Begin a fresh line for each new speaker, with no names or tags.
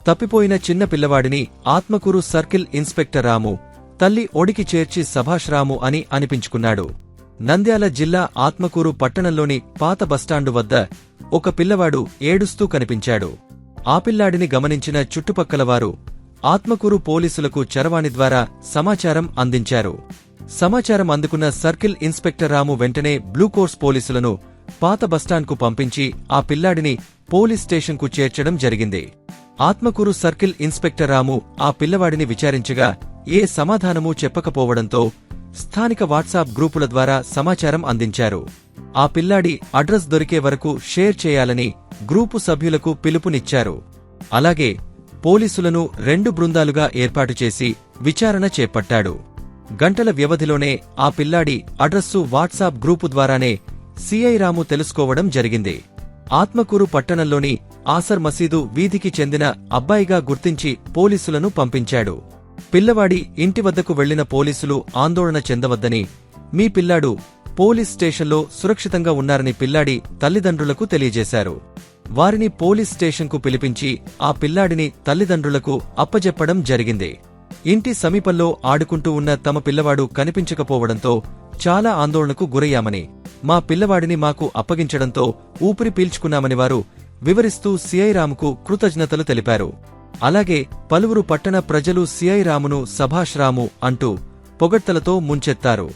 తప్పిపోయిన చిన్న పిల్లవాడిని ఆత్మకూరు సర్కిల్ ఇన్స్పెక్టర్ రాము తల్లి ఒడికి చేర్చి సభాష్ రాము అని అనిపించుకున్నాడు. నంద్యాల జిల్లా ఆత్మకూరు పట్టణంలోని పాత బస్టాండు వద్ద ఒక పిల్లవాడు ఏడుస్తూ కనిపించాడు. ఆ పిల్లాడిని గమనించిన చుట్టుపక్కలవారు ఆత్మకూరు పోలీసులకు చరవాణి ద్వారా సమాచారం అందించారు. సమాచారం అందుకున్న సర్కిల్ ఇన్స్పెక్టర్ రాము వెంటనే బ్లూకోర్స్ పోలీసులను పాత బస్టాండ్కు పంపించి ఆ పిల్లాడిని పోలీస్ స్టేషన్కు చేర్చడం జరిగింది. ఆత్మకూరు సర్కిల్ ఇన్స్పెక్టర్ రాము ఆ పిల్లవాడిని విచారించగా ఏ సమాధానమూ చెప్పకపోవడంతో స్థానిక వాట్సాప్ గ్రూపుల ద్వారా సమాచారం అందించారు. ఆ పిల్లాడి అడ్రస్ దొరికే వరకు షేర్ చేయాలని గ్రూపు సభ్యులకు పిలుపునిచ్చారు. అలాగే పోలీసులను 2 బృందాలుగా ఏర్పాటు చేసి విచారణ చేపట్టాడు. గంటల వ్యవధిలోనే ఆ పిల్లాడి అడ్రస్సు వాట్సాప్ గ్రూపు ద్వారానే సిఐ రాము తెలుసుకోవడం జరిగింది. ఆత్మకూరు పట్టణంలోని ఆసర్ మసీదు వీధికి చెందిన అబ్బాయిగా గుర్తించి పోలీసులను పంపించాడు. పిల్లవాడి ఇంటి వద్దకు వెళ్లిన పోలీసులు ఆందోళన చెందవద్దని, మీ పిల్లాడు పోలీస్ స్టేషన్లో సురక్షితంగా ఉన్నారని పిల్లాడి తల్లిదండ్రులకు తెలియజేశారు. వారిని పోలీస్ స్టేషన్కు పిలిపించి ఆ పిల్లాడిని తల్లిదండ్రులకు అప్పజెప్పడం జరిగింది. ఇంటి సమీపంలో ఆడుకుంటూ ఉన్న తమ పిల్లవాడు కనిపించకపోవడంతో చాలా ఆందోళనకు గురయ్యామని, మా పిల్లవాడిని మాకు అప్పగించడంతో ఊపిరి పీల్చుకున్నామని వారు వివరిస్తూ సిఐ రాముకు కృతజ్ఞతలు తెలిపారు. అలాగే పలువురు పట్టణ ప్రజలు సిఐ రామును సభాష్ రాము అంటూ పొగడ్తలతో ముంచెత్తారు.